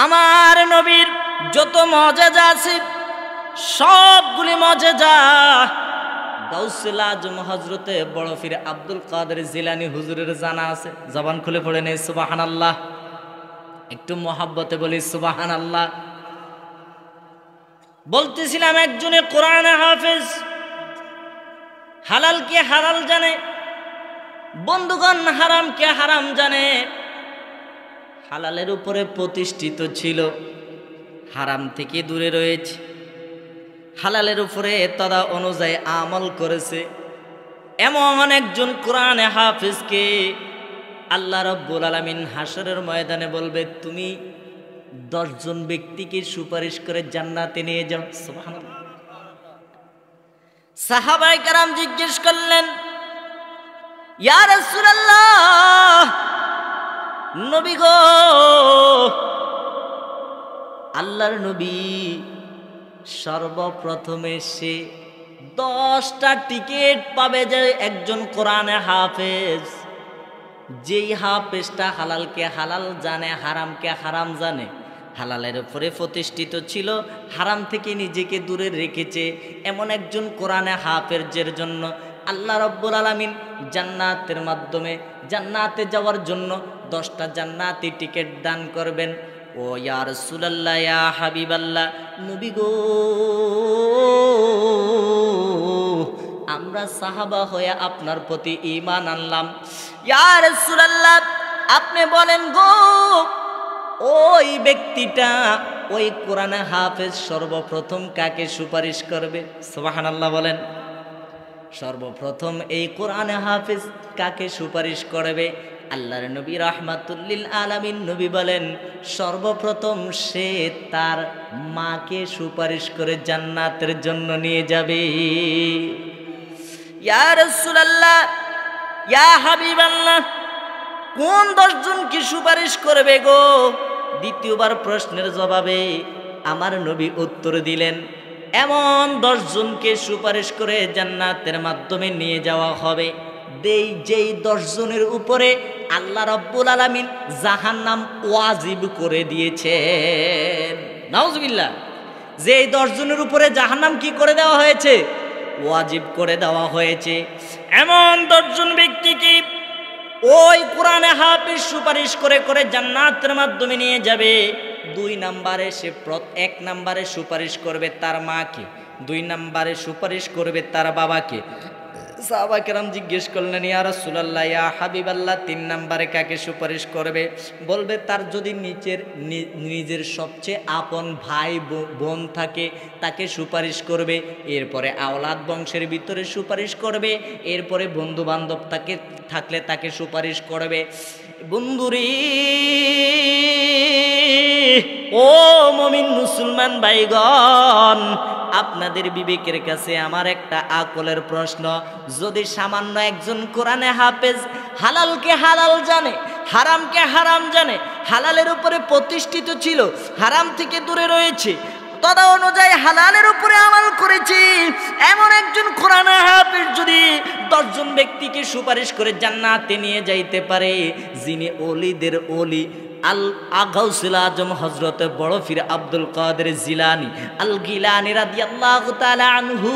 আমার নবীর যত মজেজা আছে সবগুলি মজেজা গাউসুল আজম হযরতে বড় পীর আব্দুল কাদের জিলানী হুজুরের জানা আছে। জবান খুলে পড়ে নেই সুবহানাল্লাহ, একটু মহব্বতে বলি সুবহানাল্লাহ। বলতেছিলাম একজনে কোরআনে হাফেজ, হালালকে হালাল জানে, বন্ধুগণ হারামকে হারাম জানে, হালালের উপরে প্রতিষ্ঠিত ছিল, হারাম থেকে দূরে রয়েছে, হালালের উপরে তদা অনুযায়ী আমল করেছে। এমন একজন কোরআনে হাফেজকে আল্লাহ রাব্বুল আলামিন হাসরের ময়দানে বলবে, তুমি 10 জন ব্যক্তিকে সুপারিশ করে জান্নাতে নিয়ে যাও। সুবহানাল্লাহ। সাহাবায়ে কেরাম জিজ্ঞেস করলেন, ইয়া রাসূলুল্লাহ, নবী গো, আল্লাহর নবী সর্বপ্রথমে সে 10টা টিকিট পাবে যে একজন কোরআনে হাফেজ, যেই হাফেজটা হালালকে হালাল জানে, হারামকে হারাম জানে, হালালের উপরে প্রতিষ্ঠিত ছিল, হারাম থেকে নিজেকে দূরে রেখেছে, এমন একজন কোরআনে হাফেজের জন্য আল্লাহ রাব্বুল আলামিন জান্নাতের মাধ্যমে জান্নাতে যাওয়ার জন্য 10টা জান্নাতি টিকিট দান করবেন। ও ইয়া রাসূলুল্লাহ, ইয়া হাবিবাল্লাহ, নবী গো, আমরা সাহাবা হয়ে আপনার প্রতি ঈমান আনলাম। ইয়া রাসূলুল্লাহ, আপনি বলেন গো, ওই ব্যক্তিটা, ওই কোরআনে হাফেজ সর্বপ্রথম কাকে সুপারিশ করবে? সুবহানাল্লাহ বলেন। সর্বপ্রথম এই কোরআনে হাফেজ কাকে সুপারিশ করবে? আল্লাহর নবী রাহমাতুল লিল আলামিন নবী বলেন, সর্বপ্রথম সে তার মাকে সুপারিশ করে জান্নাতের জন্য নিয়ে যাবে। ইয়া রাসূলুল্লাহ, ইয়া হাবিবাল্লাহ, কোন 10 জন কি সুপারিশ করবে গো? দ্বিতীয়বার প্রশ্নের জবাবে আমার নবী উত্তর দিলেন, এমন 10 জনকে সুপারিশ করে জান্নাতের মাধ্যমে নিয়ে যাওয়া হবে, যেই 10 জনের উপরে আল্লাহ রাব্বুল আলামিন জাহান্নাম ওয়াজিব করে দিয়েছেন। নাউজুবিল্লাহ। যেই 10 জনের উপরে জাহান্নাম কি করে দেওয়া হয়েছে? ওয়াজিব করে দেওয়া হয়েছে। এমন 10 জন ব্যক্তিকে ওই কোরআনে হাফেজ সুপারিশ করে করে জান্নাতের মাধ্যমে নিয়ে যাবে। 2 নম্বরে সে 1 নম্বরে সুপারিশ করবে তার মাকে, 2 নম্বরে সুপারিশ করবে তার বাবাকে। সাহাবা কেরাম জিজ্ঞেস করলেন, ইয়া রাসূলুল্লাহ, ইয়া হাবিবাল্লাহ, 3 নম্বরে কাকে সুপারিশ করবে? বলবে তার যদি নিজের সবচেয়ে আপন ভাই বোন থাকে তাকে সুপারিশ করবে, এরপরে আওলাদ বংশের ভিতরে সুপারিশ করবে, এরপরে বন্ধু বান্ধব থাকলে তাকে সুপারিশ করবে। বন্ধুরি, ও মুমিন মুসলমান ভাইগণ, আপনাদের বিবেকের কাছে আমার একটা আকলের প্রশ্ন। যদি সামান্য একজন কোরআনে হাফেজ হালালকে হালাল জানে, হারামকে হারাম জানে, হালালের উপরে প্রতিষ্ঠিত ছিল, হারাম থেকে দূরে রয়েছে, তদা অনুযায়ী হালালের উপরে আমল করেছি, এমন একজন কোরআনে হাফেজ যদি 10 জন ব্যক্তিকে সুপারিশ করে জান্নাতে নিয়ে যাইতে পারে, যিনি ওলিদের ওলি গাউসুল আজম হযরতে বড় পীর আব্দুল কাদের জিলানী আল গিলানী রাদিয়াল্লাহু তাআলা আনহু,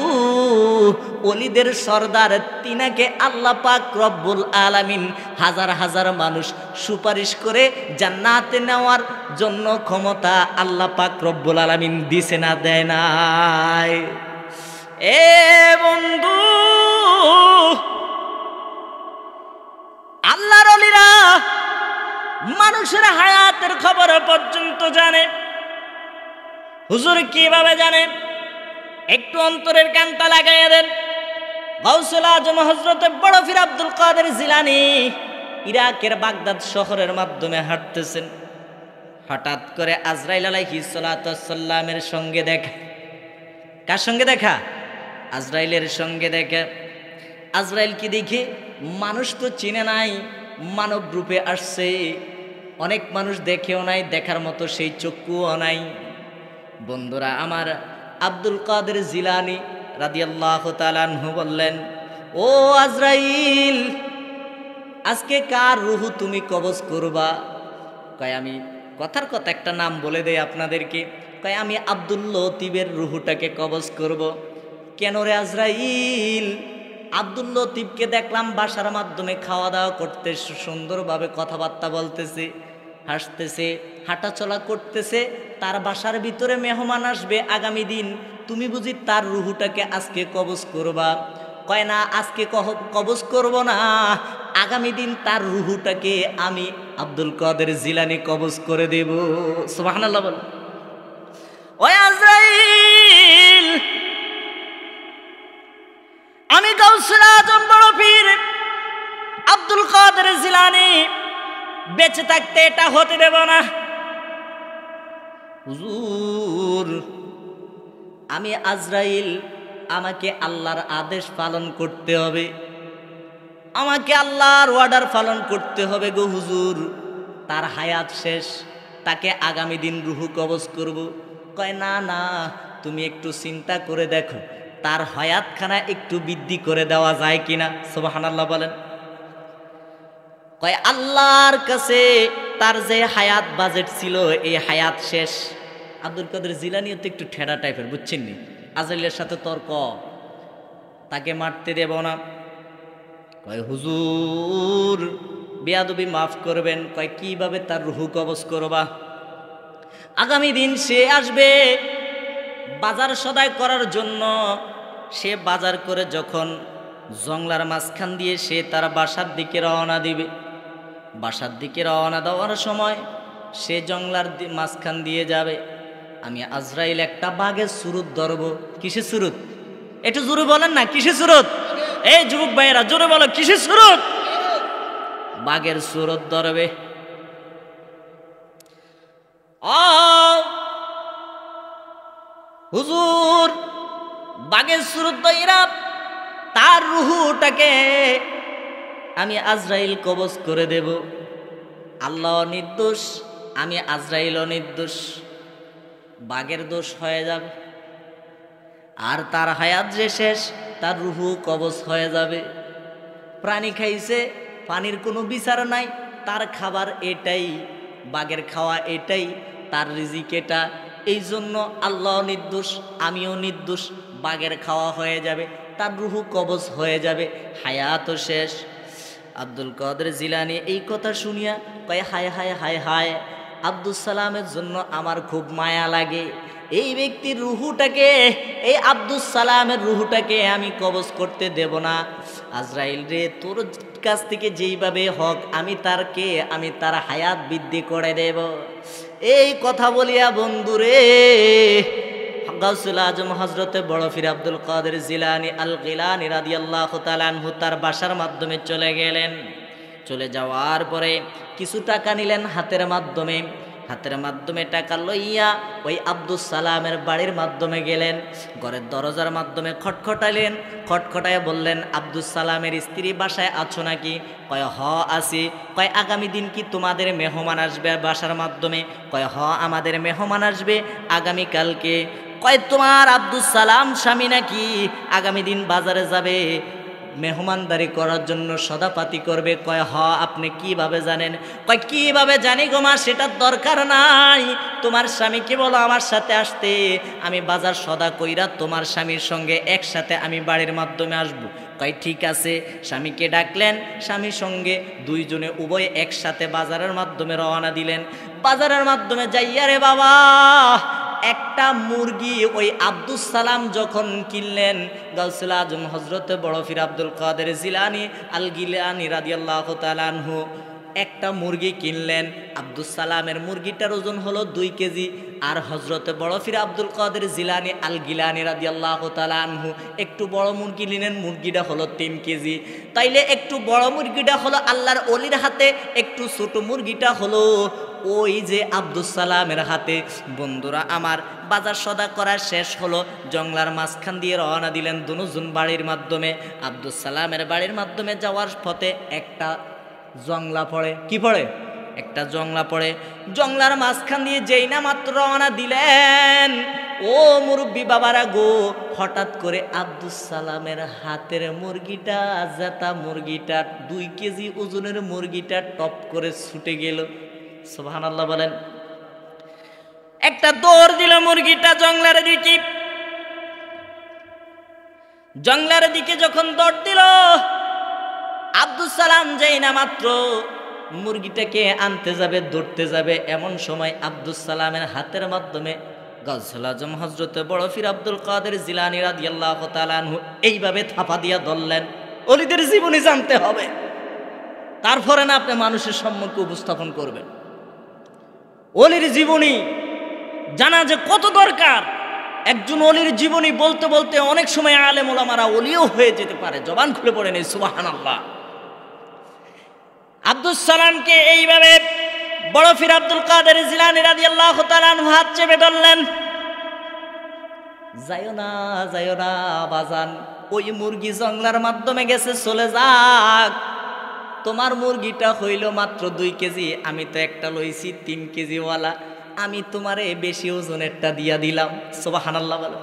ওলিদের সরদার, তিনাকে আল্লাহ পাক রব্বুল আলামিন হাজার হাজার মানুষ সুপারিশ করে জান্নাতে নেওয়ার জন্য ক্ষমতা আল্লাহ পাক রব্বুল আলামিন দিছে না, দেয় নাই? এ বন্ধু, আল্লাহর ওলিরা মানুষের হায়াতের খবর পর্যন্ত জানে। হুজুর কিভাবে জানে? একটু অন্তরের কানটা লাগাইয়া দেন। গাউসুল আজম হযরতে বড় পীর আব্দুল কাদের জিলানী ইরাকের বাগদাদ শহরের মাধ্যমে হাঁটতেছেন, হঠাৎ করে আজরাইল আলাইহিস সালাতু ওয়াস সালামের সঙ্গে দেখা। কার সঙ্গে দেখা? আজরাইলের সঙ্গে দেখা। আজরাইল কি দেখে? মানুষ তো চিনে নাই, মানব রূপে আসছে, অনেক মানুষ দেখেও নাই, দেখার মতো সেই চক্ষুও নাই। বন্ধুরা আমার, আব্দুল কাদের জিলানী রাদিয়াল্লাহু তাআলা আনহু বললেন, ও আজরাইল, আজকে কার রূহ তুমি কবজ করবা? কয় আমি কথার কথা একটা নাম বলে দেয় আপনাদেরকে, কয় আমি আব্দুল লতিফের রুহুটাকে কবজ করব। কেন রে আজরাইল? আব্দুল লতিফকে দেখলাম বাসার মাধ্যমে খাওয়া দাওয়া করতে, সুন্দরভাবে কথাবার্তা বলতেছে, হাসতেছে, হাঁটাচলা করতেছে। তার বাসার ভিতরে মেহমান আসবে আগামী দিন, তুমি বুঝি তার রুহুটাকে আজকে কবজ করবা? কয় না, আজকে কবজ করব না, আগামী দিন তার রুহুটাকে আমি আব্দুল কাদের জিলানী কবজ করে দেব। সুবহানাল্লাহ বল। ওই আজরাইল, আমি গাউসুল আজম বড় পীর আব্দুল কাদের জিলানী বেঁচে থাকতে এটা হতে দেব না। হুজুর, আমি আজরাইল, আমাকে আল্লাহর আদেশ পালন করতে হবে, আমাকে আল্লাহর অর্ডার পালন করতে হবে গো হুজুর। তার হায়াত শেষ, তাকে আগামী দিন রুহু কবজ করব। কয় না না, তুমি একটু চিন্তা করে দেখো তার হায়াতখানা একটু বৃদ্ধি করে দেওয়া যায় কিনা। সুবহানাল্লাহ বলেন। কয় আল্লাহর কাছে তার যে হায়াত বাজেট ছিল, এই হায়াত শেষ। আব্দুল কাদের জিলানীও তো একটু ঠেড়া টাইপের, বুঝছেন নি? আজরাইলের সাথে তর্ক, তাকে মারতে দেব না। কয় হুজুর বেয়াদবি মাফ করবেন। কয় কিভাবে তার রুহু কবজ করবা? আগামী দিন সে আসবে বাজার সদাই করার জন্য। সে বাজার করে যখন জংলার মাঝখান দিয়ে সে তার বাসার দিকে রওনা দিবে, বাসার দিকে রওনা দেওয়ার সময় সে জংলার মাঝখান দিয়ে যাবে। আমি আজরাইল একটা বাঘের সুরত ধরব। কিসের সুরত? একটু জোরে বলেন না, কিসের সুরত? এই যুবক ভাইয়েরা জোরে বলো, কিসের সুরত? বাঘের সুরত ধরবে। হুজুর বাঘের সুরত ধইরা তার রুহুটাকে আমি আজরাইল কবজ করে দেব। আল্লাহ নির্দোষ, আমি আজরাইল নির্দোষ, বাঘের দোষ হয়ে যাবে। আর তার হায়াত যে শেষ, তার রুহু কবজ হয়ে যাবে। প্রাণী খাইছে, পানির কোনো বিচার নাই, তার খাবার এটাই, বাঘের খাওয়া এটাই, তার রিজিক এটা। এই জন্য আল্লাহ নির্দোষ, আমিও নির্দোষ, বাঘের খাওয়া হয়ে যাবে, তার রুহু কবজ হয়ে যাবে, হায়াতও শেষ। আব্দুল কাদের জিলানী এই কথা শুনিয়া কয় হায় হায় হায় হায়, আব্দুল সালামের জন্য আমার খুব মায়া লাগে। এই ব্যক্তির রুহুটাকে, এই আব্দুল সালামের রুহুটাকে আমি কবজ করতে দেব না। আজরাইল রে, তোর কাছ থেকে যেইভাবে হক আমি তার হায়াত বৃদ্ধি করে দেব। এই কথা বলিয়া বন্ধুরে গাউসুল আজম হযরতে বড় পীর আব্দুল কাদের জিলানী আল গিলানী রাদিয়াল্লাহু তাআলা আনহু তার বাসার মাধ্যমে চলে গেলেন। চলে যাওয়ার পরে কিছু টাকা নিলেন হাতের মাধ্যমে, হাতের মাধ্যমে টাকা লইয়া ওই আব্দুল সালামের বাড়ির মাধ্যমে গেলেন। ঘরের দরজার মাধ্যমে খটখটাইলেন, খটখটায় বললেন, আব্দুল সালামের স্ত্রী বাসায় আছো নাকি? কয় হ আছি। কয় আগামী দিন কি তোমাদের মেহমান আসবে বাসার মাধ্যমে? কয় হ, আমাদের মেহমান আসবে আগামীকালকে। কয় তোমার আব্দুল সালাম স্বামী নাকি আগামী দিন বাজারে যাবে মেহমানদারি করার জন্য, সদাপাতি করবে? কয় হ। আপনি কিভাবে জানেন? কয় কিভাবে জানি গো মা, সেটার দরকার নাই, তোমার স্বামীকে বলো আমার সাথে আসতে, আমি বাজার সদা কইরা তোমার স্বামীর সঙ্গে একসাথে আমি বাড়ির মাধ্যমে আসবো। কয় ঠিক আছে। স্বামীকে ডাকলেন, স্বামীর সঙ্গে দুইজনে উভয় একসাথে বাজারের মাধ্যমে রওনা দিলেন। বাজারের মাধ্যমে যাইয়া রে বাবা, একটা মুরগি ওই আব্দুল সালাম যখন কিনলেন, গাউসুল আজম হযরতে বড় পীর আব্দুল কাদের জিলানী আল গিলানী রাদিয়াল্লাহু তাআলা আনহু একটা মুরগি কিনলেন। আব্দুল সালামের মুরগিটার ওজন হলো 2 কেজি, আর হযরতে বড় পীর আব্দুল কাদের জিলানী আল গিলানী রাদিয়াল্লাহু তাআলা আনহু একটু বড় মুরগি নিলেন, মুরগিটা হলো 3 কেজি। তাইলে একটু বড় মুরগিটা হলো আল্লাহর ওলির হাতে, একটু ছোট মুরগিটা হলো ওই যে আব্দুল সালামের হাতে। বন্ধুরা আমার, বাজার সদা করা শেষ হলো, জংলার মাঝখান দিয়ে রওনা দিলেন দুজন বাড়ির মাধ্যমে। আব্দুল সালামের বাড়ির মাধ্যমে যাওয়ার পথে একটা জংলা পড়ে। কি পড়ে? একটা জংলা পড়ে। জংলার মাঝখান দিয়ে যেই না মাত্র রওনা দিলেন, ও মুরব্বী বাবারা গো, হঠাৎ করে আব্দুল সালামের হাতের মুরগিটা, জেতা মুরগিটা, 2 কেজি ওজনের মুরগিটা টপ করে ছুটে গেল। সুবহানাল্লাহ বলেন। একটা দৌড় দিল মুরগিটা জঙ্গলের দিকে। জঙ্গলের দিকে যখন দৌড় দিল, আব্দুস সালাম যেই না মাত্র মুরগিটাকে আনতে যাবে, ধরতে যাবে, এমন সময় আব্দুস সালামের হাতের মাধ্যমে গাউসুল আজম হযরত বড় পীর আব্দুল কাদের জিলানী রাদিয়াল্লাহু তাআলা আনহু এইভাবে থাপা দিয়া ধরলেন। ওলিদের জীবনী জানতে হবে, তারপরে না আপনি মানুষের সম্মুখে উপস্থাপন করবেন। ওলির জীবনী জানা যে কত দরকার। একজন ওলির জীবনী বলতে বলতে অনেক সময় আলেম ওলামারা ওলিও হয়ে যেতে পারে। জবান খুলে পড়ে নেই সুবহানাল্লাহ। আব্দুস সালামকে এইভাবে বড় পীর আব্দুল কাদের জিলানী রাদিয়াল্লাহু তাআলা আনহু হাত চেপে ধরলেন। যাইও না বাজান, ওই মুরগি জঙ্গলার মাধ্যমে গেছে, চলে যাক। তোমার মুরগিটা হইল মাত্র 2 কেজি, আমি তো একটা লইছি 3 কেজিওয়ালা, আমি তোমারে বেশি ওজনেরটা দিয়া দিলাম। সুবহানাল্লাহ বলো।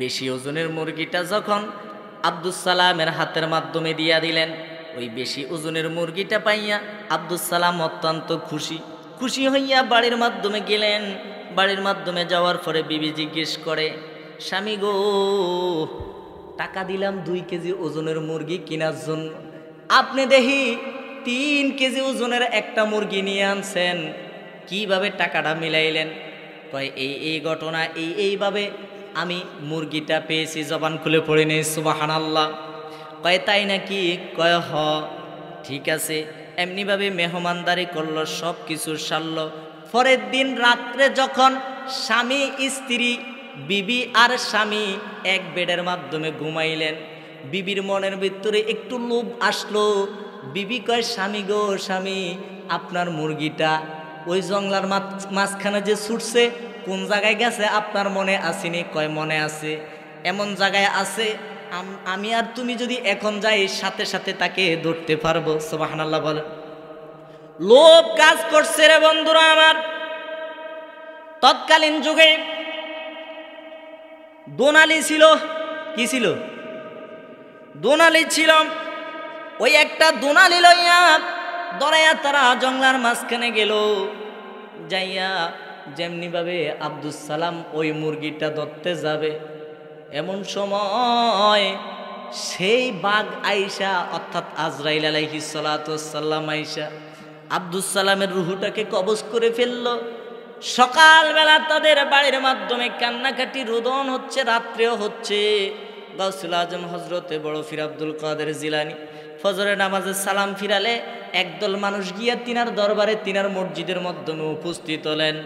বেশি ওজনের মুরগিটা যখন আব্দুস সালামের হাতের মাধ্যমে দিয়া দিলেন, ওই বেশি ওজনের মুরগিটা পাইয়া আব্দুস সালাম অত্যন্ত খুশি হইয়া বাড়ির মাধ্যমে গেলেন। বাড়ির মাধ্যমে যাওয়ার পরে বিবি জিজ্ঞেস করে, স্বামী গো, টাকা দিলাম 2 কেজি ওজনের মুরগি কেনার জন্য, আপনি দেখি 3 কেজি ওজনের একটা মুরগি নিয়ে আনছেন, কিভাবে টাকাটা মিলাইলেন? কয় এই ঘটনা, এইভাবে আমি মুরগিটা পেয়েছি। জবান খুলে পড়ে নেই সুবহানাল্লাহ। কয় তাই নাকি? কয় হ, ঠিক আছে। এমনিভাবে মেহমানদারি করলো, সব কিছু সারলো। পরের দিন রাত্রে যখন স্বামী স্ত্রী, বিবি আর স্বামী এক বেডের মাধ্যমে ঘুমাইলেন, বিবির মনের ভিতরে একটু লোভ আসলো। বিবি কয়, স্বামী গো স্বামী, আপনার মুরগিটা ওই জঙ্গলার মাঝখানে যে ছুটছে, কোন জায়গায় গেছে আপনার মনে আসেনি? কয় মনে আছে। এমন জায়গায় আছে আমি আর তুমি যদি এখন যাই, সাথে সাথে তাকে ধরতে পারবো। সুবহানাল্লাহ বলেন। লোভ কাজ করছে রে বন্ধুরা আমার। তৎকালীন যুগে দোনালি ছিল। কি ছিল? দোনালি ছিল। ওই একটা দোনালি লইয়া দরাইয়া তারা জঙ্গলার মাঝখানে গেল। যাইয়া যেমনি ভাবে আব্দুস সালাম ওই মুরগিটা ধরতে যাবে, এমন সময় সেই বাঘ আইসা, অর্থাৎ আজরাইল আলাইহিস সালাতু ওয়াস সালাম আইসা আব্দুস সালামের রুহুটাকে কবজ করে ফেলল। সকালবেলা তাদের বাড়ির মাধ্যমে কান্নাকাটি রোদন হচ্ছে, রাত্রেও হচ্ছে। গাউসুল আজম হযরতে বড় পীর আব্দুল কাদের জিলানী ফজরের নামাজে সালাম ফিরালে একদল মানুষ গিয়া তিনার দরবারে, তিনার মসজিদের মাধ্যমে উপস্থিত হলেন।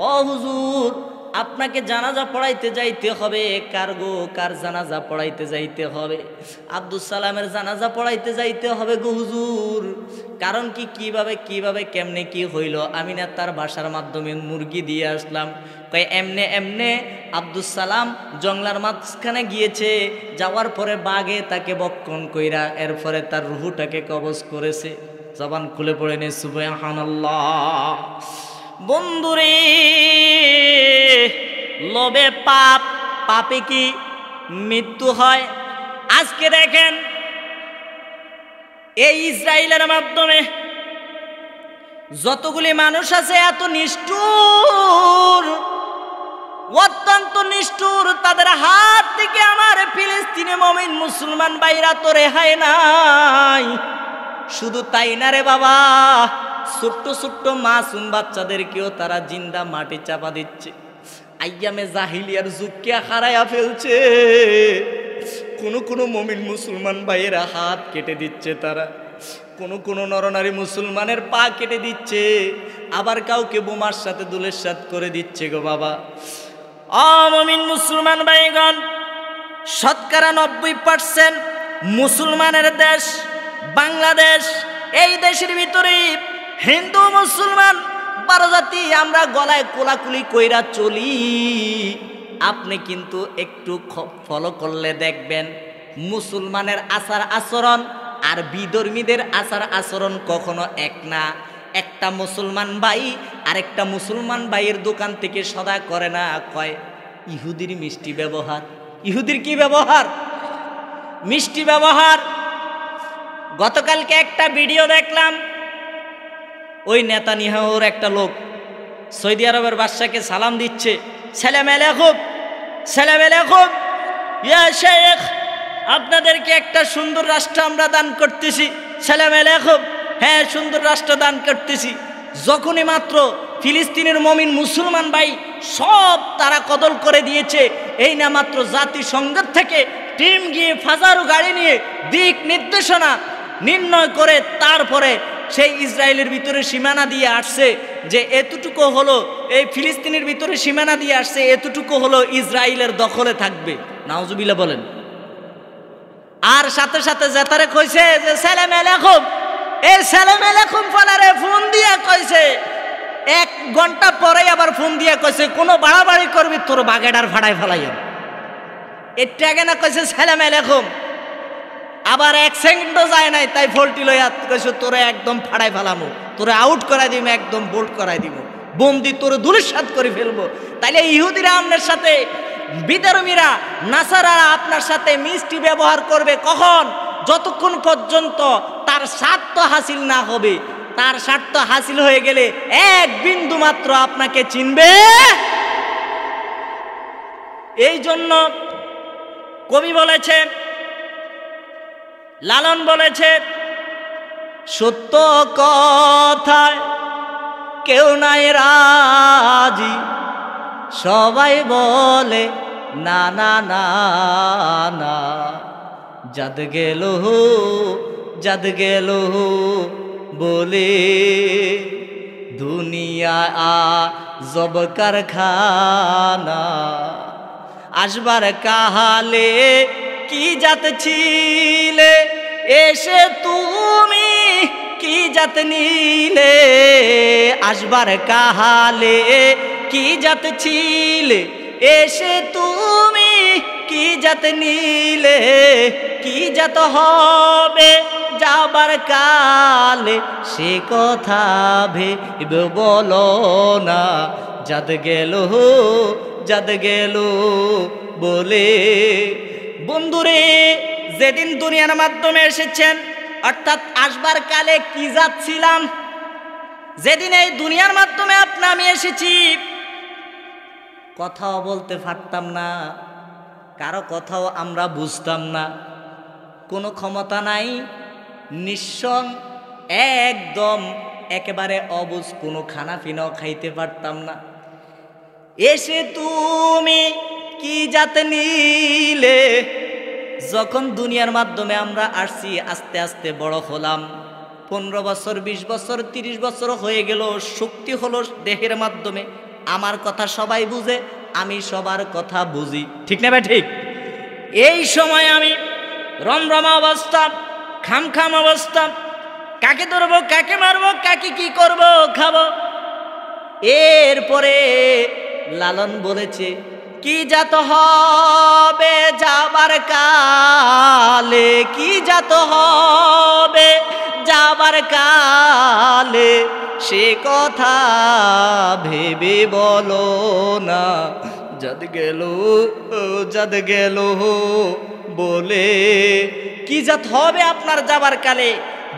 ও হুজুর, আপনাকে জানাজা পড়াইতে যাইতে হবে। কার গো? কার জানাজা পড়াইতে যাইতে হবে? আব্দুস সালামের জানাজা পড়াইতে যাইতে হবে গো হুজুর। কারণ কি? কিভাবে কেমনে কি হইল? আমি না তার বাসার মাধ্যমে মুরগি দিয়ে আসলাম। কয় এমনে আব্দুস সালাম জঙ্গলার মাঝখানে গিয়েছে, যাওয়ার পরে বাঘে তাকে বক্ষণ কইরা এরপরে তার রুহুটাকে কবজ করেছে। জবান খুলে পড়ে নে সুবহানাল্লাহ। বন্ধুরে, লোভে পাপে কি মৃত্যু হয়? আজকে দেখেন এই ইসরায়েলের মাধ্যমে যতগুলি মানুষ আছে, এত নিষ্ঠুর, অত্যন্ত নিষ্ঠুর। তাদের হাত থেকে আমার ফিলিস্তিনি মুমিন মুসলমান ভাইরা তো রেহাই নাই। শুধু তাই না রে বাবা, ছোট্ট ছোট্ট মাসুম বাচ্চাদেরকেও তারা জিন্দা মাটি চাপা দিচ্ছে। আইয়ামে জাহিলিয়ার যুগকে হারাইয়া ফেলছে। কোনো মুমিন মুসলমান ভাইয়েরা হাত কেটে দিচ্ছে তারা, কোনো নরনারী মুসলমানের পা কেটে দিচ্ছে, আবার কাউকে বোমার সাথে দুলের সাথে করে দিচ্ছে গো বাবা। মুমিন মুসলমান ভাইগণ, শতকরা 90% মুসলমানের দেশ বাংলাদেশ। এই দেশের ভিতরে হিন্দু মুসলমান 12 জাতি আমরা গলায় কোলাকুলি কইরা চলি। আপনি কিন্তু একটু ফলো করলে দেখবেন মুসলমানের আচার আচরণ আর বিধর্মীদের আচার আচরণ কখনো এক না। একটা মুসলমান ভাই আরেকটা মুসলমান ভাইয়ের দোকান থেকে সদা করে না, কয় ইহুদির মিষ্টি ব্যবহার। ইহুদির কি ব্যবহার? মিষ্টি ব্যবহার। গতকালকে একটা ভিডিও দেখলাম, ওই নেতানিয়াহুর একটা লোক সৌদি আরবের বাদশাকে সালাম দিচ্ছে, সালাম আলাইকুম, সালাম আলাইকুম ইয়া শেখ, আপনাদেরকে একটা সুন্দর রাষ্ট্র আমরা দান করতেছি, সালাম আলাইকুম, হ্যাঁ সুন্দর রাষ্ট্র দান করতেছি। যখনই মাত্র ফিলিস্তিনের মুমিন মুসলমান ভাই সব তারা কদল করে দিয়েছে, এই না মাত্র জাতিসংঘের থেকে টিম গিয়ে হাজারো গাড়ি নিয়ে দিক নির্দেশনা নির্ণয় করে তারপরে সেই ইসরায়েলের ভিতরে সীমানা দিয়ে আসছে যে এতটুকু হলো, এই ফিলিস্তিনের ভিতরে সীমানা দিয়ে আসছে এতটুকু হলো ইসরায়েলের দখলে থাকবে। নাউজুবিল্লাহ বলেন। আর সাথে সাথে জেতারে কইছে যে সালাম আলাইকুম, এই সালাম আলাইকুম ফলারে ফোন দিয়া কইছে, 1 ঘন্টা পরে আবার ফোন দিয়া কইছে কোনো বাড়াবাড়ি করবি তোর বাগেডার ফাড়াই ফেলাইম। একটু আগে না কইছে সালাম আলাইকুম, আবার 1 সেকেন্ডও যায় নাই তাই ফল্টি লইয়া কইছে তোরে একদম ফাড়াই ফেলামো, তোরে আউট করাই দিব, একদম বোল্ড করাই দিব, বন্দি তোরে ধূলিসাৎ করে ফেলবো। তাইলে ইহুদিরা আপনার সাথে, বিধর্মীরা নাসারারা আপনার সাথে মিষ্টি ব্যবহার করবে কখন? যতক্ষণ পর্যন্ত তার স্বার্থ হাসিল না হবে। তার স্বার্থ হাসিল হয়ে গেলে 1 বিন্দু মাত্র আপনাকে চিনবে। এই জন্য কবি বলেছে, লালন বলেছে, সত্য কথায় কেউ নাই রাজি, সবাই বলে না না না না, জাদ গেল বলে দুনিয়া আজব কারখানা, আসবার কাহালে কি জাত ছিলে, এসে তুমি কি জাত নিলে, আসবার কাহালে কি জাত ছিলে, এসে তুমি কি জাত নিলে, কি জাত হবে যাবার কালে, সে কথা ভেবে বলো না, জাদ গেল বলে। বন্ধুরে, যেদিন দুনিয়ার মাধ্যমে এসেছেন অর্থাৎ আসবার কালে কি জাত ছিলাম, যেদিন এই দুনিয়ার মাধ্যমে আমি এসেছি কথাও বলতে পারতাম না, কারো কথাও আমরা বুঝতাম না, কোনো ক্ষমতা নাই, নিঃসং একদম একেবারে অবুঝ, কোনো খানা পিনাও খাইতে পারতাম না। এসে তুমি কি জাত নিলে, যখন দুনিয়ার মাধ্যমে আমরা আসছি আস্তে আস্তে বড় হলাম, 15 বছর 20 বছর 30 বছর হয়ে গেল, শক্তি হলো দেহের মাধ্যমে, আমার কথা সবাই বুঝে, আমি সবার কথা বুঝি, ঠিক না ভাই ঠিক? এই সময় আমি রমরমা অবস্থা, খামখাম অবস্থা, কাকে ধরবো, কাকে মারবো, কাকে কি করব, খাবো। এরপরে লালন বলেছে, কি জাত হবে যাবার কালে, কি জাত হবে যাবার কালে, সে কথা ভেবে বলো না, জাদ গেল বলে। কি জাত হবে আপনার যাবার কালে?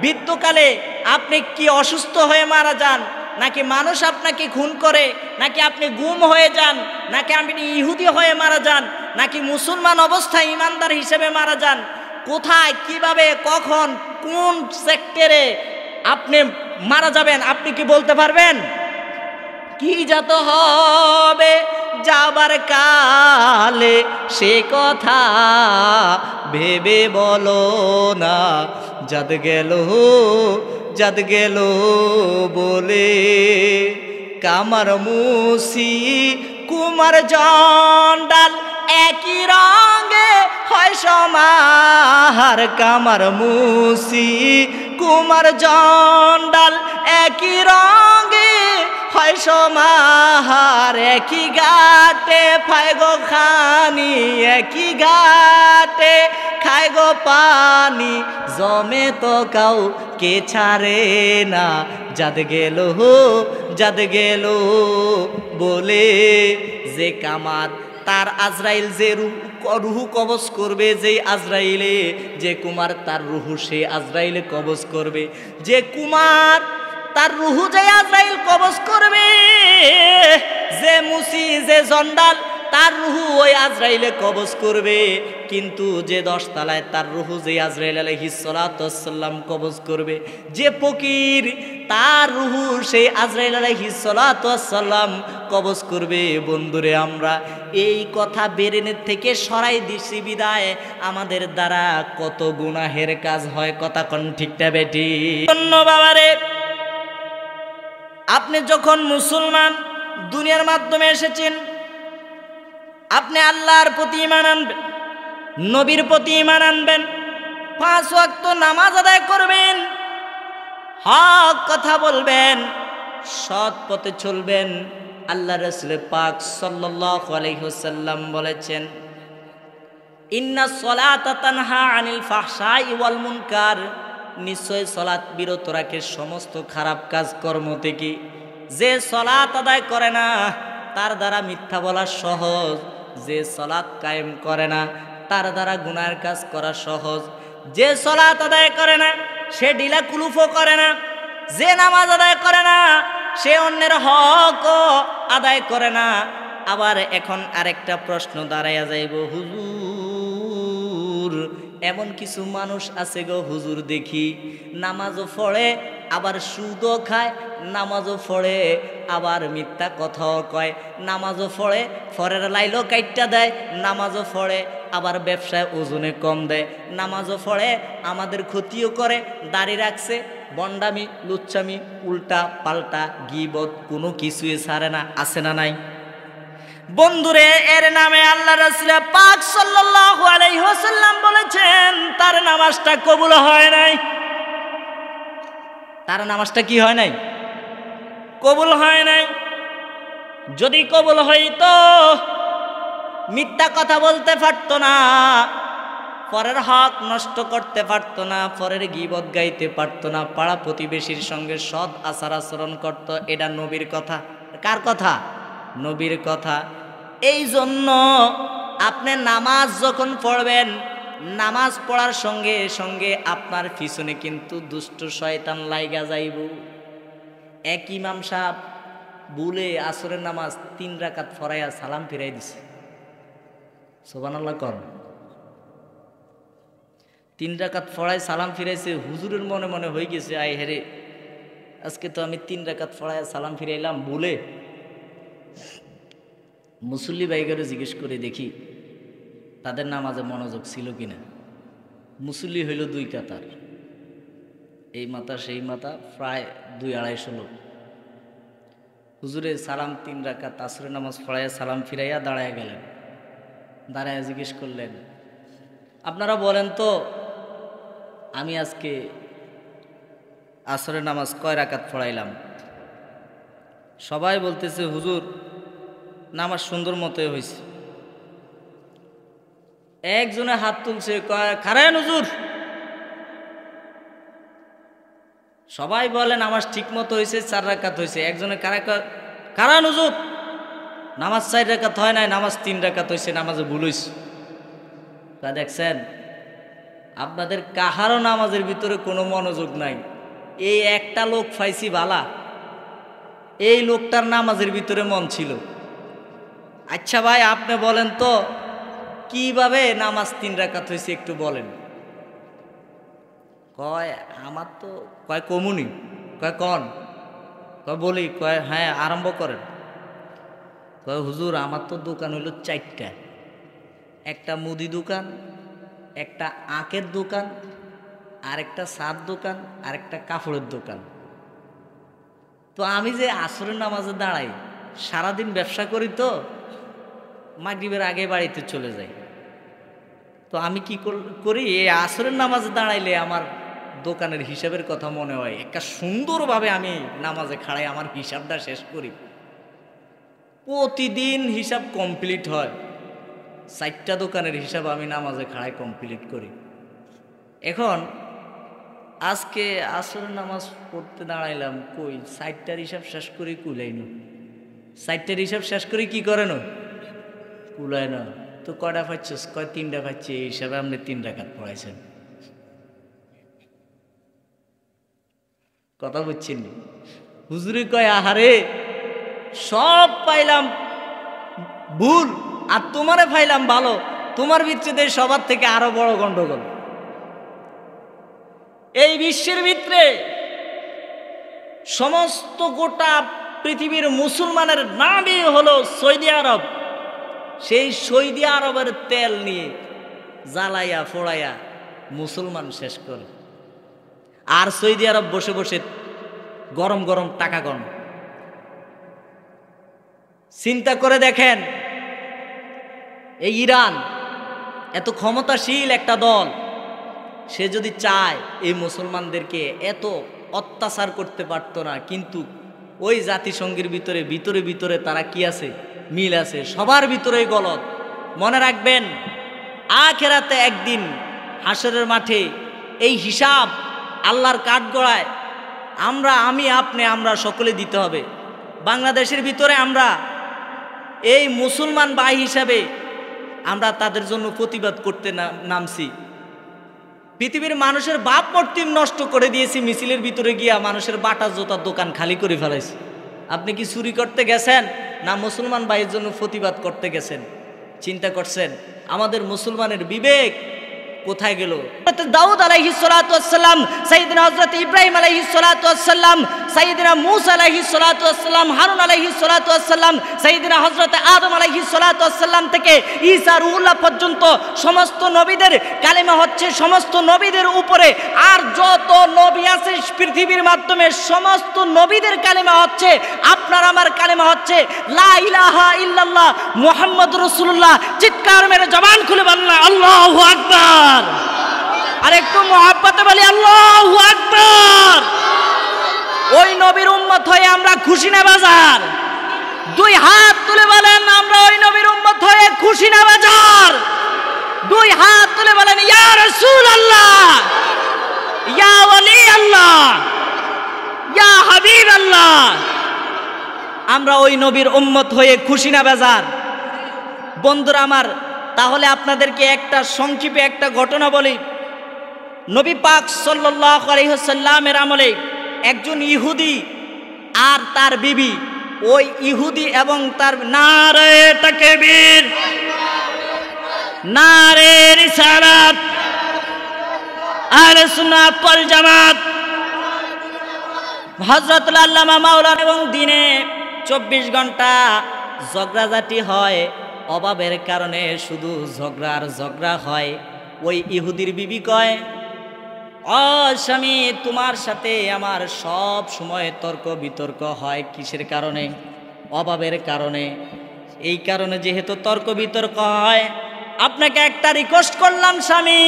বৃদ্ধকালে আপনি কি অসুস্থ হয়ে মারা যান, নাকি মানুষ আপনাকে খুন করে, নাকি আপনি গুম হয়ে যান, নাকি আপনি ইহুদি হয়ে মারা যান, নাকি মুসলমান অবস্থায় ইমানদার হিসেবে মারা যান, কোথায়, কিভাবে, কখন, কোন সেক্টরে আপনি মারা যাবেন আপনি কি বলতে পারবেন? কি জাত হবে যাবার কালে, সে কথা ভেবে বলো না, জাদ গেল বলে। কামার মুসি কুমার জন্ডাল একই রঙে হয় সমাহার, কামার মুসি কুমার জন্ডাল একই রঙে হয় সমাহার, একই ঘাটে পায় গো খানি, একই ঘাটে খায় গো পানি, জমে তো কাউ কে ছাড়ে না, জাদ গেল বলে। যে কামার তার আজরাইল যে রুহু কবজ করবে, যে আজরাইলে, যে কুমার তার রুহু সে আজরাইলে কবজ করবে, যে কুমার তার রুহু যে আজরাইল কবজ করবে, যে মুসি যে জন্ডাল তার রুহু ওই আজরাইলে কবজ করবে, কিন্তু যে 10 তলায় তার রুহু যে আজরাইল আলাইহিস সালাতু ওয়াস সালাম কবজ করবে। যে ফকির তার রুহু সেই আজরাইল আলাইহিস সালাতু ওয়াস সালাম কবজ করবে। বন্ধুরে, আমরা এই কথা বেরেনের থেকে সরাই দিছি বিদায় আমাদের দ্বারা কত গুনাহের কাজ হয়। কথা কোন ঠিকটা বেটি? বাবারে, আপনি যখন মুসলমান দুনিয়ার মাধ্যমে এসেছেন, আপনি আল্লাহর প্রতি ঈমান আনবেন, নবীর প্রতি ঈমান আনবেন, 5 ওয়াক্ত নামাজ আদায় করবেন, হক কথা বলবেন, সৎ পথে চলবেন। আল্লাহ রাসূল পাক সাল্লাল্লাহু আলাইহি ওয়াসাল্লাম বলেছেন, ইন্নাস সালাতা তানহা আনিল ফাহশাই ওয়াল মুনকার, নিশ্চয় সালাত বিরত রাখে সমস্ত খারাপ কাজ কর্ম থেকে। যে সালাত আদায় করে না তার দ্বারা মিথ্যা বলা সহজ, যে সালাত কায়েম করে না তার দ্বারা গুনাহের কাজ করা সহজ। যে সালাত আদায় করে না সে ঢিলা কুলুফও করে না, যে নামাজ আদায় করে না সে অন্যের হক আদায় করে না। আবার এখন আরেকটা প্রশ্ন দাঁড়াইয়া যাইব, হুজুর এমন কিছু মানুষ আছে গো হুজুর, দেখি নামাজও পড়ে আবার সুদও খায়, নামাজও পড়ে আবার মিথ্যা কথাও কয়, নামাজও পড়ে ফরের লাইলও কাইটটা দেয়, নামাজও পড়ে আবার ব্যবসায় ওজনে কম দেয়, নামাজও পড়ে আমাদের ক্ষতিও করে, দাড়ি রাখছে, বন্ডামি লুচ্চামি উল্টা পাল্টা গীবত কোনো কিছুই ছাড়ে না। আছে না নাই? বন্ধুরে, এর নামে আল্লাহ রাসূল পাক সাল্লাল্লাহু আলাইহি ওয়াসাল্লাম বলেছেন তার নামাজটা কবুল হয় নাই। তার নামাজটা কি হয় নাই? কবুল হয় নাই। যদি কবুল হইতো মিথ্যা কথা বলতে পারতো না, পরের হক নষ্ট করতে পারতো না, পরের গীবত গাইতে পারতো না, পাড়া প্রতিবেশীর সঙ্গে সৎ আচার আচরণ করত। এটা নবীর কথা। কার কথা? নবীর কথা। এই জন্য আপনি নামাজ যখন পড়বেন, নামাজ পড়ার সঙ্গে সঙ্গে আপনার পিছনে কিন্তু দুষ্ট শয়তান লাইগা যাইব। এক ইমাম সাহেব ভুলে আসরের নামাজ 3 রাকাত পড়াইয়া সালাম ফিরাই দিছে। সুবহানাল্লাহ কর। 3 রাকাত পড়ায় সালাম ফিরাইছে। হুজুরের মনে মনে হয়ে গেছে, আয় হেরে আজকে তো আমি 3 রাকাত পড়ায় সালাম ফিরাইলাম ভুলে। মুসল্লি ভাইগরে জিজ্ঞেস করে দেখি তাদের নামাজে মনোযোগ ছিল কিনা। মুসল্লি হইল 2 কাতার, এই মাথা সেই মাথা, প্রায় 200-250 লোক। হুজুরে সালাম 3 রাকাত আসরের নামাজ পড়াইয়া সালাম ফিরাইয়া দাঁড়ায় গেলেন। দাঁড়ায় জিজ্ঞেস করলেন, আপনারা বলেন তো আমি আজকে আসরের নামাজ কয় রাকাত পড়াইলাম? সবাই বলতেছে হুজুর নামাজ সুন্দর মতোই হয়েছে। একজনে হাত তুলছে, কয় খারায়ন হুজুর। সবাই বলে নামাজ ঠিক মতো হয়েছে, 4 রাকাত হয়েছে। একজনে কারায়ন হুজুর নামাজ 4 রাকাত হয় নাই, নামাজ 3 রাকাত হয়েছে, নামাজে ভুল হয়েছে। তা দেখছেন, আপনাদের কাহারও নামাজের ভিতরে কোনো মনোযোগ নাই। এই একটা লোক পাইছি বালা, এই লোকটার নামাজের ভিতরে মন ছিল। আচ্ছা ভাই আপনি বলেন তো কিভাবে নামাজ 3 রাকাত হয়েছে একটু বলেন। কয় আমার তো, কয় কমুনি, কয় কন, কয় বলি, কয় হ্যাঁ আরম্ভ করেন। কয় হুজুর আমার তো দোকান হইল 4টা, একটা মুদি দোকান, একটা আখের দোকান, আর একটা সার দোকান, আর একটা কাপড়ের দোকান। তো আমি যে আসরের নামাজে দাঁড়াই, সারাদিন ব্যবসা করি, তো মাগরিবের আগে বাড়িতে চলে যাই। তো আমি কি করি, এই আসরের নামাজে দাঁড়াইলে আমার দোকানের হিসাবের কথা মনে হয়, একটা সুন্দরভাবে আমি নামাজে খাড়াই আমার হিসাবটা শেষ করি। প্রতিদিন হিসাব কমপ্লিট হয়, 4টা দোকানের হিসাব আমি নামাজে খাড়াই কমপ্লিট করি। এখন আজকে আসরের নামাজ পড়তে দাঁড়াইলাম, কই 4টার হিসাব শেষ করি, কুলাইনো। 4টার হিসাব শেষ করি কি করে না, কুলায় না। তো কয়টা পাচ্ছিস? কয় 3টা পাচ্ছি। এই হিসাবে আপনি 3 রাকাত পড়াইছেন। কথা বুঝছেন? হুজুরে কয় আহারে সব পাইলাম ভুল আর তোমারে পাইলাম ভালো, তোমার ভিতরে সবার থেকে আরো বড় গন্ডগোল। এই বিশ্বের ভিতরে সমস্ত গোটা পৃথিবীর মুসলমানের নামই হলো সৌদি আরব। সেই সৌদি আরবের তেল নিয়ে জ্বালাইয়া ফোড়াইয়া মুসলমান শেষ করে, আর সৌদি আরব বসে বসে গরম গরম টাকা গণ। চিন্তা করে দেখেন, এই ইরান এত ক্ষমতাশীল একটা দল, সে যদি চায় এই মুসলমানদেরকে এত অত্যাচার করতে পারত না, কিন্তু ওই জাতিসংঘের ভিতরে ভিতরে ভিতরে তারা কি আছে, মিল আছে, সবার ভিতরেই গলত। মনে রাখবেন, আখিরাতে একদিন হাসরের মাঠে এই হিসাব আল্লাহর কাঠগড়ায় আমি আপনি আমরা সকলে দিতে হবে। বাংলাদেশের ভিতরে আমরা এই মুসলমান ভাই হিসাবে আমরা তাদের জন্য প্রতিবাদ করতে নামছি। পৃথিবীর মানুষের বাপ মূর্তি নষ্ট করে দিয়েছি, মিছিলের ভিতরে গিয়া মানুষের বাটা জোতার দোকান খালি করে ফেলাইছি। আপনি কি চুরি করতে গেছেন না মুসলমান ভাইয়ের জন্য প্রতিবাদ করতে গেছেন? চিন্তা করছেন আমাদের মুসলমানের বিবেক কোথায় গেল? দাউদ আলাইহিস সালাতু ওয়াস সালাম, সাইয়েদনা হযরত ইব্রাহিম আলাইহিস সালাতু ওয়াস সালাম, সাইয়েদনা মূসা আলাইহিস সালাতু ওয়াস সালাম, হারুন আলাইহিস সালাতু ওয়াস সালাম, সাইয়েদনা হযরত আদম আলাইহিস সালাতু ওয়াস সালাম থেকে ঈসা রূহুল্লাহ পর্যন্ত সমস্ত নবীদের কালেমা হচ্ছে সমস্ত নবীদের উপরে। আর যত নবী আছে পৃথিবীর মাধ্যমে সমস্ত নবীদের কালেমা হচ্ছে, আপনার আমার কালেমা হচ্ছে লা ইলাহা ইল্লাল্লাহ মুহাম্মাদুর রাসূলুল্লাহ। চিৎকার মেরে জবান খুলে বলনা আল্লাহু আকবার। আর একটু মহব্বতে বলি আল্লাহু আকবার। ওই নবীর উম্মত হয়ে আমরা খুশি না বাজার? দুই হাত তুলে বলেন আমরা ওই নবীর উম্মত হয়ে খুশি না বাজার? দুই হাত তুলে বলেন ইয়া রাসূলুল্লাহ, ইয়া ওয়ালি আল্লাহ, ইয়া হাবিব আল্লাহ। আমরা ওই নবীর উম্মত হয়ে খুশি না বাজার? বন্ধুরা আমার, তাহলে আপনাদেরকে একটা সংক্ষেপে একটা ঘটনা বলি। নবী পাক সাল্লাল্লাহু আলাইহি ওয়াসাল্লামের আমলে একজন ইহুদি আর তার বিবি, ওই ইহুদি এবং তার নারে তাকবীর, নারে রিসালাত, আহলে সুন্নাত ওয়াল জামাত, হযরতুল আল্লামা মাওলানা, এবং দিনে 24 ঘন্টা ঝগড়াঝাটি হয়। অভাবের কারণে শুধু ঝগড়া আর ঝগড়া হয়। ওই ইহুদির বিবি কয়, ও স্বামী, তোমার সাথে আমার সব সময় তর্ক বিতর্ক হয়। কিসের কারণে? অভাবের কারণে। এই কারণে যেহেতু তর্ক বিতর্ক হয়, আপনাকে একটা রিকোয়েস্ট করলাম স্বামী।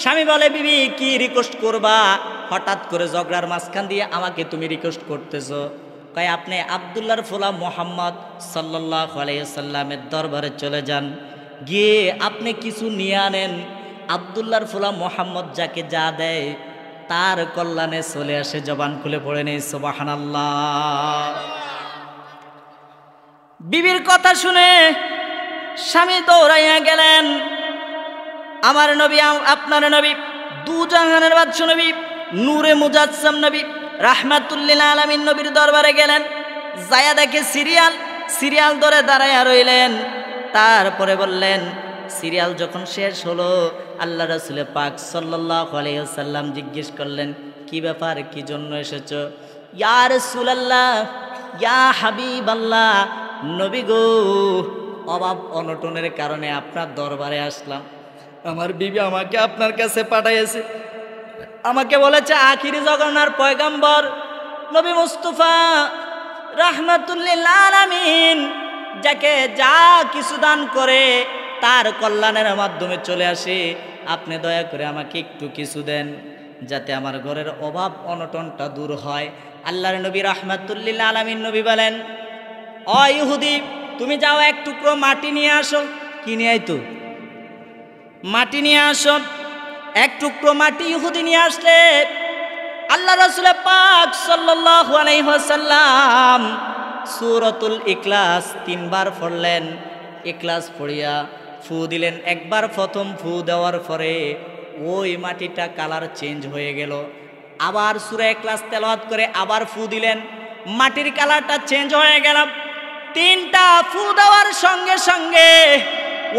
স্বামী বলে, বিবি কি রিকোয়েস্ট করবা? হঠাৎ করে ঝগড়ার মাঝখান দিয়ে আমাকে তুমি রিকোয়েস্ট করতেছো। কয়, আপনি আব্দুল্লাহর ফোলা মোহাম্মদ সাল্লাল্লাহু আলাইহি ওয়াসাল্লামের দরবারে চলে যান, গিয়ে আপনি কিছু নিয়ে আনেন। আব্দুল্লাহর ফোলা মোহাম্মদ যাকে যা দেয় তার কল্যাণে চলে আসে। জবান খুলে পড়ে নেই সুবহানাল্লাহ। বিবির কথা শুনে স্বামী দৌড়াইয়া গেলেন। আমার নবী, আপনার নবী, দুজাহানের বাদশা নবী, নূরে মুজাসসাম নবী, রাহমাতুল্লিল আলামিন নবীর দরবারে গেলেন। যায়া দেখে সিরিয়াল ধরে দাঁড়াইয়া রইলেন। তারপরে বললেন, সিরিয়াল যখন শেষ হলো, আল্লাহ রাসূল পাক সাল্লাল্লাহু আলাইহি ওয়াসাল্লাম জিজ্ঞেস করলেন, কি ব্যাপার, কি জন্য এসেছো? ইয়া রাসূলুল্লাহ, ইয়া হাবিবাল্লাহ, নবী গো, অভাব অনটনের কারণে আপনার দরবারে আসলাম। আমার বিবি আমাকে আপনার কাছে পাঠাইছে। আমাকে বলেছে আখিরি জগন্নার পয়গাম্বর নবী মুস্তাফা রাহমাতুল্লিল আলামিন যাকে যা কিছু দান করে তার কল্যাণের মাধ্যমে চলে আসে। আপনি দয়া করে আমাকে একটু কিছু দেন, যাতে আমার ঘরের অভাব অনটনটা দূর হয়। আল্লাহর নবী রাহমাতুল্লিল আলামিন নবী বলেন, ও ইহুদি, তুমি যাও এক টুকরো মাটি নিয়ে আসো। কি নিয়ে আইতো? মাটি নিয়ে আসো। এক টুকরো মাটি ইহুদি নিয়ে আসলে আল্লাহ রাসূল পাক সাল্লাল্লাহু আলাইহি ওয়াসাল্লাম সূরাতুল ইখলাস 3 বার পড়লেন। ইখলাস পড়িয়া ফু দিলেন একবার। প্রথম ফু দেওয়ার পরে ওই মাটিটা কালার চেঞ্জ হয়ে গেল। আবার সূরা ইখলাস তেলাওয়াত করে আবার ফু দিলেন। মাটির কালারটা চেঞ্জ হয়ে গেল। 3টা ফু দেওয়ার সঙ্গে সঙ্গে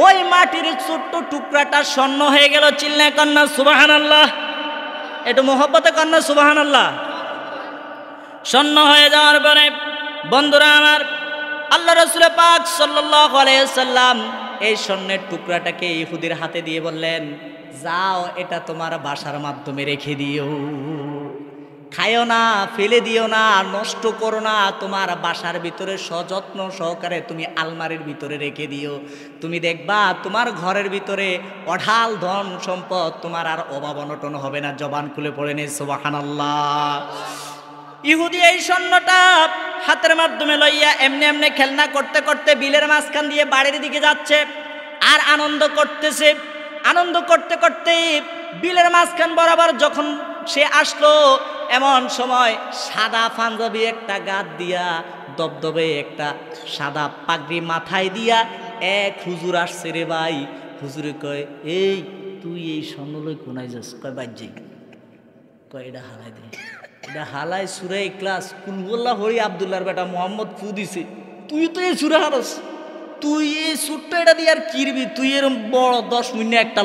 ওই মাটির ছোট্ট টুকরাটা স্বর্ণ হয়ে গেল। চিল্লায় কন্যা সুবহানাল্লাহ, একটু মোহব্বতে কন্যা সুবহানাল্লাহ। স্বর্ণ হয়ে যাওয়ার পরে বন্ধুরা আমার, আল্লাহ রাসূল পাক সাল্লাল্লাহু আলাইহি ওয়াসাল্লাম এই স্বর্ণের টুকরাটাকে ইহুদির হাতে দিয়ে বললেন, যাও এটা তোমার বাসার মাধ্যমে রেখে দিও, খায়ও না, ফেলে দিও না, নষ্ট করো না, তোমার বাসার ভিতরে সযত্ন সহকারে তুমি আলমারির ভিতরে রেখে দিও। তুমি দেখবা তোমার ঘরের ভিতরে অঢাল ধন সম্পদ, তোমার আর অভাব অনটন হবে না। জবান খুলে পড়ে নে সুবহানাল্লাহ। ইহুদি এই স্বর্ণটা হাতের মাধ্যমে লইয়া এমনি এমনি খেলনা করতে করতে বিলের মাঝখান দিয়ে বাড়ির দিকে যাচ্ছে আর আনন্দ করতেছে। আনন্দ করতে করতে বিলের মাঝখান বরাবর যখন সে আসলো, এমন সময় সাদা পাঞ্জাবি একটা গাত দিয়া, দবদবে একটা সাদা পাগড়ি মাথায় দিয়া এক হুজুর আসছে রে ভাই। হুজুরে কয়, এই তুই এই স্বর্ণ লই কোনায় যাস? কয় বাজ্যে, কয় এটা হালাই দে, এটা হালাই সূরা ইখলাস কুলহুল্লাহ হরি আব্দুল্লাহর বেটা মোহাম্মদ ফু দিছে, তুই তো এই সূরা হারস, তুই এই ছোট্ট এটা দিয়ে আর কিরবি? তুই এরম বড় 10 মিনিট একটা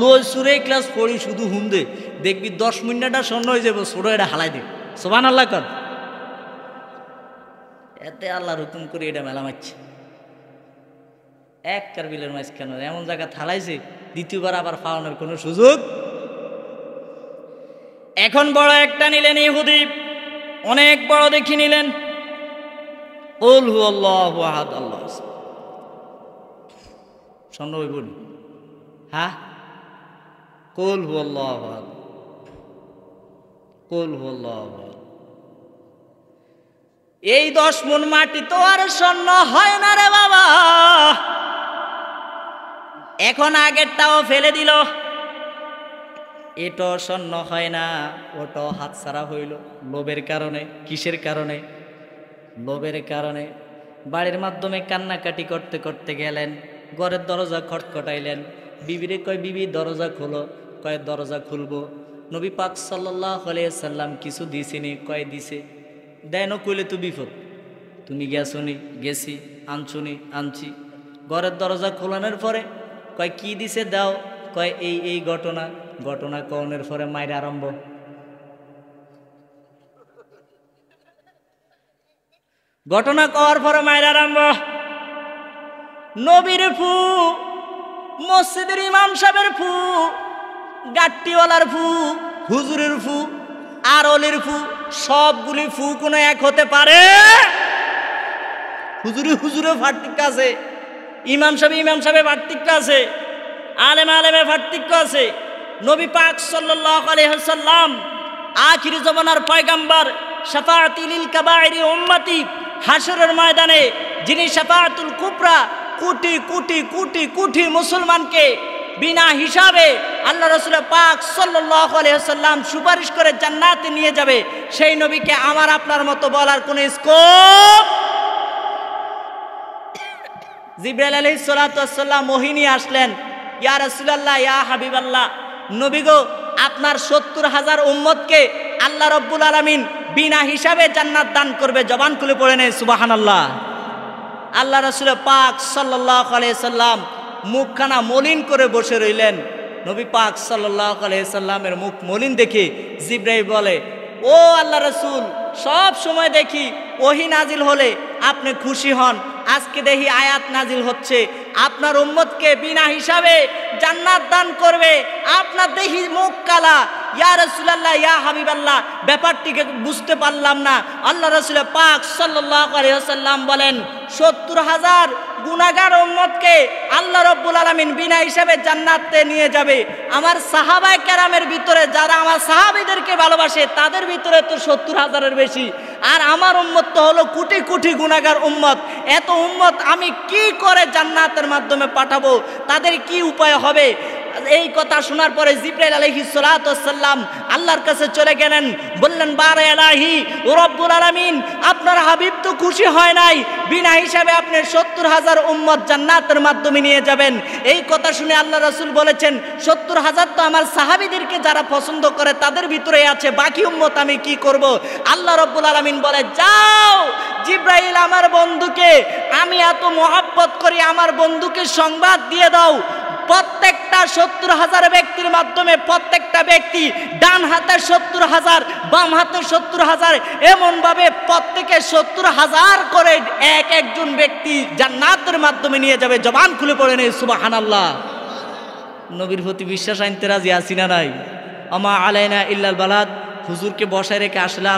লই সূরা ইখলাস পড়ি শুধু হুমদে, দেখবি 10 মিনিটটা স্বর্ণ হয়ে যাবে। ছোট এটা হালাই দে, সুবহানাল্লাহ কর। এতে আল্লাহর হুকুম করে এটা মেলা মারছে। এক কারবিলের মাছ কেন এমন জায়গা থালাইছে, দ্বিতীয়বার আবার পাওয়ানোর কোনো সুযোগ। এখন বড় একটা নিলেন ইহুদি, অনেক বড় দেখি নিলেন। কুল হুয়াল্লাহু আহাদ, আল্লাহ স্বর্ণ হইব নি? হ্যাঁ, কুল হুয়াল্লাহু আহাদ, কুল হুয়াল্লাহু আহাদ। এই 10 মণ মাটি তো আর স্বর্ণ হয় না রে বাবা। এখন আগেরটাও ফেলে দিল, এটাও স্বর্ণ হয় না, ওটাও হাতছাড়া হইল। লোভের কারণে। কিসের কারণে? লোভের কারণে। বাড়ির মাধ্যমে কান্নাকাটি করতে করতে গেলেন, ঘরের দরজা খটখটাইলেন। বিবিরে কয়, বিবি দরজা খোলো। কয় দরজা খুলবো। নবী পাক সাল্লাল্লাহু আলাইহি সাল্লাম কিছু দিছিনি? কয় দিছে। দেন কইলে তো বিপদ। তুমি গেছনি? গেছি। আনছুনি? আনছি। ঘরের দরজা খোলানোর পরে কয় কি দিছে দাও। কয় এই ঘটনা। ঘটনা কওনের পরে মায়ের আরম্ভ। ঘটনা কওয়ার পরে মায়ের আরম্ভ। নবীর ফু, মসজিদের ইমাম সাহেবের ফু, গাট্টিওয়ালার ফু, হুজুরের ফু, আর অলির ফু, সবগুলি ফু কোনো এক হতে পারে? হুজুরে পার্থক্য আছে, ইমাম সাহেবে পার্থক্য আছে, আলেমে পার্থক্য আছে। নবী পাক সাল্লাল্লাহু আলাইহি ওয়াসাল্লাম আখির জামানার পয়গম্বর, শাফাআতুল লিল কাবাইরি উম্মতি, হাশরের ময়দানে যিনি শাফাআতুল কুবরা, কোটি কোটি কোটি কোটি মুসলমানকে বিনা হিসাবে আল্লাহ রাসূল পাক সাল্লাল্লাহু আলাইহি ওয়াসাল্লাম সুপারিশ করে জান্নাতে নিয়ে যাবে, সেই নবীকে আমার আপনার মতো বলার কোনো স্কোপ? জিবরাইল আলাইহিস সালাতু ওয়াস সালাম মোহিনী আসলেন, ইয়া রাসূলুল্লাহ, ইয়া হাবিবাল্লাহ, নবী গো, আপনার 70,000 উম্মতকে আল্লাহ রাব্বুল আলামিন বিনা হিসাবে জান্নাত দান করবে। জবান খুলে পড়ে নেন সুবহানাল্লাহ। আল্লাহ রাসূল পাক সাল্লাল্লাহু আলাইহি সাল্লাম মুখখানা মলিন করে বসে রইলেন। নবী পাক সাল্লাল্লাহু আলাইহি সাল্লামের মুখ মলিন দেখে জিবরাইল বলে, ও আল্লাহ রাসূল, সব সময় দেখি ওহী নাজিল হলে আপনি খুশি হন, আজকে দেখি আয়াত নাজিল হচ্ছে আপনার উম্মতকে বিনা হিসাবে জান্নাত দান করবে, আপনার দেখি মুখ কালা। ইয়া রাসূলুল্লাহ, ইয়া হাবিবাল্লাহ, ব্যাপারটিকে বুঝতে পারলাম না। আল্লাহ রাসূল পাক সাল্লাল্লাহু আলাইহি ওয়াসাল্লাম বলেন, 70,000 গুনাহগার উম্মতকে আল্লাহ রাব্বুল আলামিন বিনা হিসাবে জান্নাতে নিয়ে যাবে। আমার সাহাবায়ে কেরামের ভিতরে যারা আমার সাহাবীদেরকে ভালোবাসে তাদের ভিতরে তো 70,000-এর বেশি, আর আমার উম্মত তো হলো কোটি কোটি গুনাহগার উম্মত। এত উম্মত আমি কি করে জান্নাতের মাধ্যমে পাঠাবো? তাদের কি উপায় হবে? এই কথা শোনার পরে জিবরাইল আলাইহিস সালাতু ওয়াস সালাম আল্লাহর কাছে চলে গেলেন, বললেন বারে ইলাহি ও রব্বুল আলামিন, আপনার হাবিব তো খুশি হয় নাই, বিনা হিসাবে আপনি 70,000 উম্মত জান্নাতের মাধ্যমে নিয়ে যাবেন। এই কথা শুনে আল্লাহ রাসূল বলেছেন 70,000 তো আমার সাহাবীদেরকে যারা পছন্দ করে তাদের ভিতরে আছে, বাকি উম্মত আমি কি করব? আল্লাহ রব্বুল আলামিন বলে, যাও জিবরাইল আমার বন্ধুকে, আমি এত মহব্বত করি, আমার বন্ধুকে সংবাদ দিয়ে দাও, প্রত্যেকটা 70,000 ব্যক্তির মাধ্যমে প্রত্যেকটা ব্যক্তি ডান হাতে 70,000, বাম হাতে 70,000, এমন ভাবে প্রত্যেকে 70,000 করে এক একজন ব্যক্তি জান্নাতের মাধ্যমে নিয়ে যাবে। জবান খুলে পড়ে নেই সুবহানাল্লাহ। নবীর প্রতি বিশ্বাস আনতে রাজি আছি না নাই? আমা আলাইনা ইল্লাল বালাদ। হুজুরকে বসায় রেখে আসলে